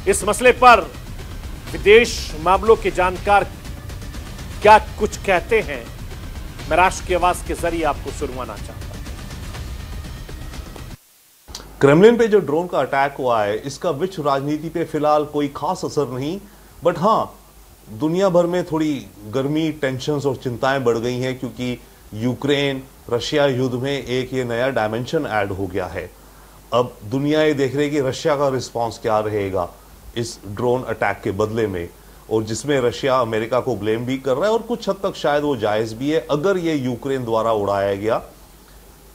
इस मसले पर विदेश मामलों के जानकार क्या कुछ कहते हैं, मैं राष्ट्र की आवाज के जरिए आपको सुनवाना चाहता हूं। क्रेमलिन पे जो ड्रोन का अटैक हुआ है, इसका विश्व राजनीति पे फिलहाल कोई खास असर नहीं, बट हां, दुनिया भर में थोड़ी गर्मी, टेंशन्स और चिंताएं बढ़ गई हैं, क्योंकि यूक्रेन रशिया युद्ध में एक ये नया डायमेंशन ऐड हो गया है। अब दुनिया ये देख रही है कि रशिया का रिस्पांस क्या रहेगा इस ड्रोन अटैक के बदले में, और जिसमें रशिया अमेरिका को ब्लेम भी कर रहा है, और कुछ हद तक शायद वो जायज भी है अगर ये यूक्रेन द्वारा उड़ाया गया,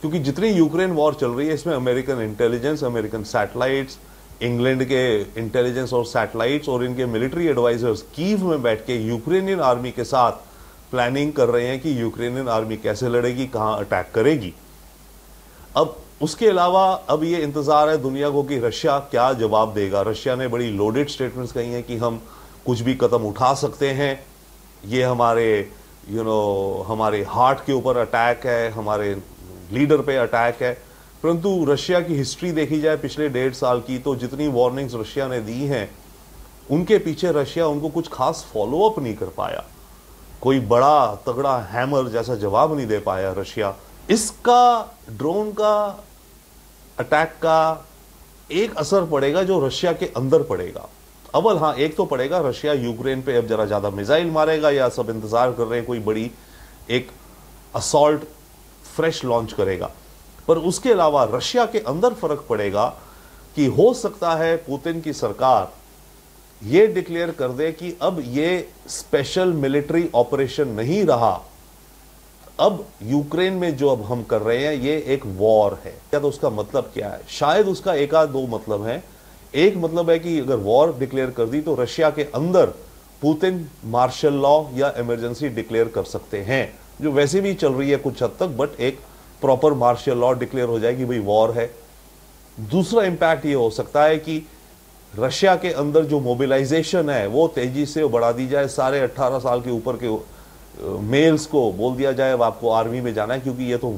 क्योंकि जितनी यूक्रेन वॉर चल रही है इसमें American intelligence, American satellites, England के इंटेलिजेंस और सैटेलाइट्स और इनके मिलिट्री एडवाइजर्स कीव में बैठ के यूक्रेनियन आर्मी के साथ प्लानिंग कर रहे हैं कि यूक्रेनियन आर्मी कैसे लड़ेगी, कहां अटैक करेगी। अब उसके अलावा अब ये इंतजार है दुनिया को कि रशिया क्या जवाब देगा। रशिया ने बड़ी लोडेड स्टेटमेंट्स कही हैं कि हम कुछ भी कदम उठा सकते हैं, ये हमारे हमारे हार्ट के ऊपर अटैक है, हमारे लीडर पे अटैक है। परंतु रशिया की हिस्ट्री देखी जाए पिछले 1.5 साल की, तो जितनी वार्निंग्स रशिया ने दी हैं उनके पीछे रशिया उनको कुछ खास फॉलो अप नहीं कर पाया, कोई बड़ा तगड़ा हैमर जैसा जवाब नहीं दे पाया रशिया। इसका ड्रोन का अटैक का एक असर पड़ेगा जो रशिया के अंदर पड़ेगा। अव्वल हां, एक तो पड़ेगा, रशिया यूक्रेन पे अब जरा ज्यादा मिसाइल मारेगा, या सब इंतजार कर रहे हैं कोई बड़ी एक असॉल्ट फ्रेश लॉन्च करेगा। पर उसके अलावा रशिया के अंदर फर्क पड़ेगा कि हो सकता है पुतिन की सरकार ये डिक्लेयर कर दे कि अब ये स्पेशल मिलिट्री ऑपरेशन नहीं रहा, अब यूक्रेन में जो अब हम कर रहे हैं ये एक वॉर है। या तो उसका मतलब क्या है? शायद उसका एक आध दो मतलब है। एक मतलब है कि अगर वॉर डिक्लेयर कर दी तो रशिया के अंदर पुतिन मार्शल लॉ या इमरजेंसी डिक्लेयर कर सकते हैं, जो वैसे भी चल रही है कुछ हद तक, बट एक प्रॉपर मार्शल लॉ डिक्लेयर हो जाएगी, भाई वॉर है। दूसरा इंपैक्ट ये हो सकता है कि रशिया के अंदर जो मोबिलाइजेशन है वो तेजी से बढ़ा दी जाए, सारे 18 साल के ऊपर के मेल्स को बोल दिया जाए अब आपको आर्मी में जाना है, क्योंकि ये तो